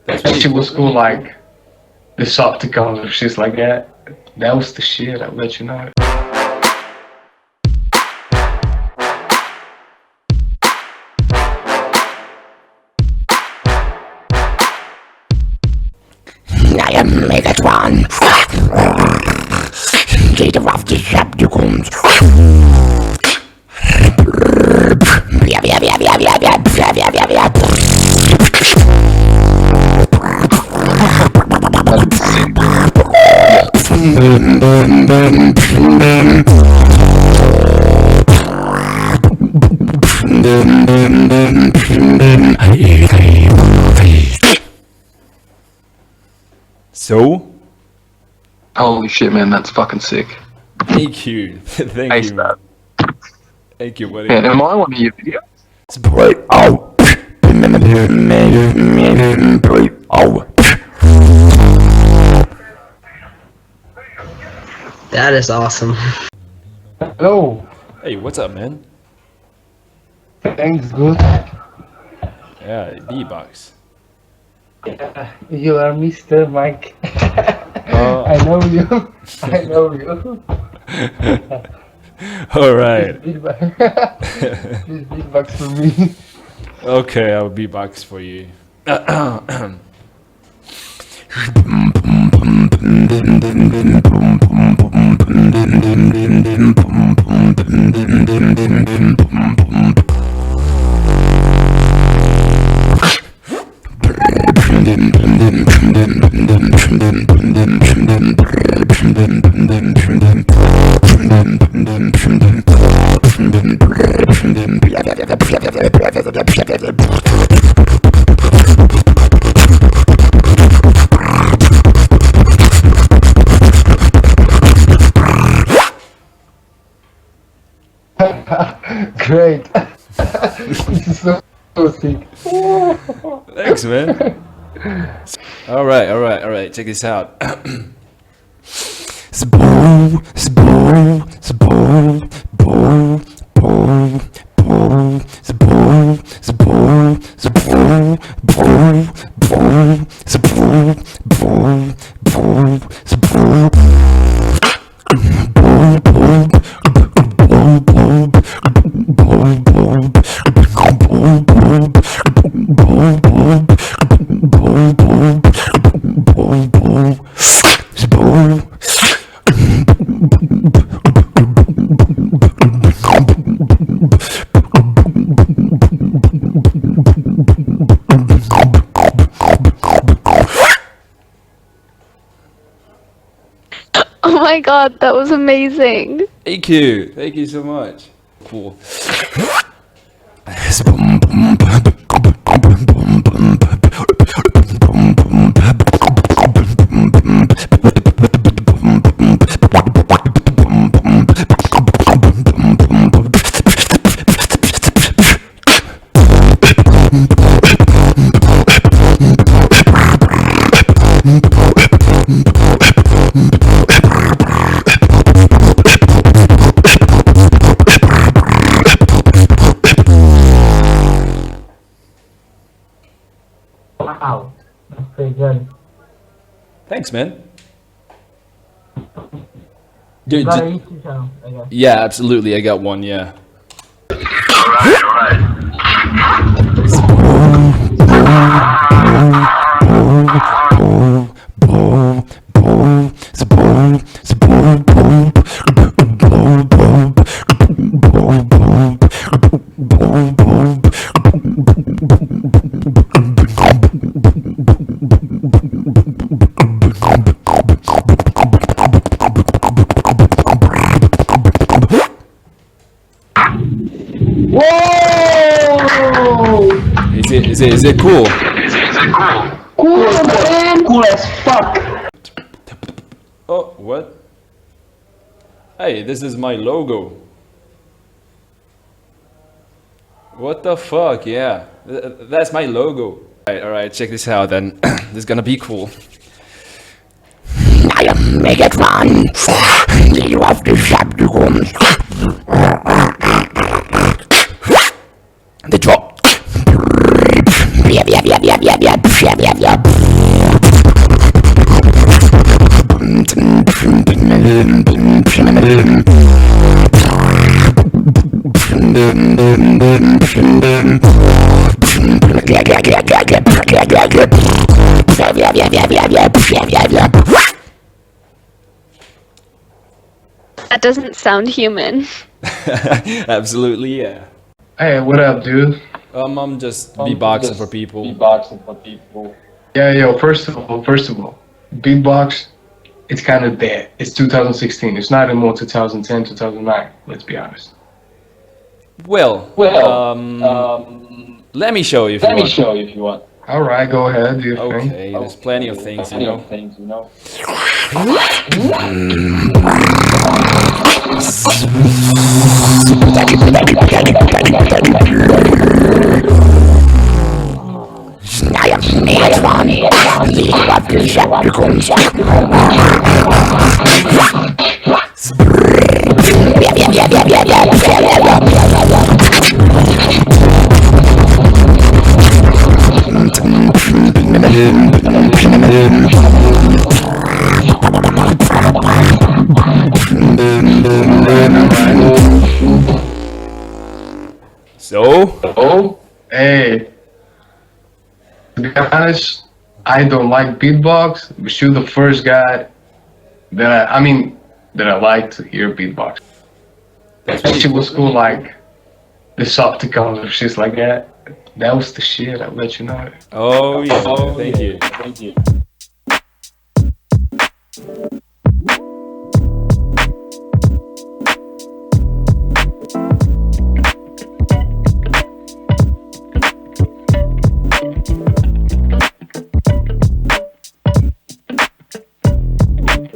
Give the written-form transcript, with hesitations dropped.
That's That really shit was cool. cool, like the soft color, shit like that. That was the shit, I'll let you know. I am Megatron, leader of the Decepticons. So, Holy shit, man, that's fucking sick. thank you. Thank Ace you. that. Thank you, buddy. Yeah, am I one of your videos? Oh. Oh. That is awesome. Hello. Hey, what's up, man? Thanks, good. Yeah, beatbox. You are Mr. Mike. Oh. I know you. I know you. All right. Please beatbox for me. Okay, I'll beatbox for you. Great. This is so sick. Thanks, man. All right. Check this out. Oh my god, that was amazing. Thank you. Thank you so much. Cool. Wow. That's pretty good. Thanks, man. You got a YouTube channel, I guess. Yeah, absolutely. I got one. Yeah. Whoa! Is it cool? Cool, man! Cool as fuck! Oh, what? Hey, this is my logo. What the fuck? Yeah, that's my logo. All right, check this out then. This is gonna be cool. I am Megatron, leader of the Decepticons. The drop. That doesn't sound human. Absolutely, yeah. Hey, what up, dude? I'm just beatboxing for people. Yeah, yo, first of all, beatbox, it's kind of dead. It's 2016. It's not anymore 2010, 2009. Let's be honest. Well, let me show you if you want. All right, go ahead. Do your thing. Okay, there's plenty of things, you know. So, Hey, to be honest, I don't like beatbox, but you're the first guy that I like to hear beatbox. That shit was cool, like the soft colors, shit like that. That was the shit. I'll let you know. oh yeah, thank you.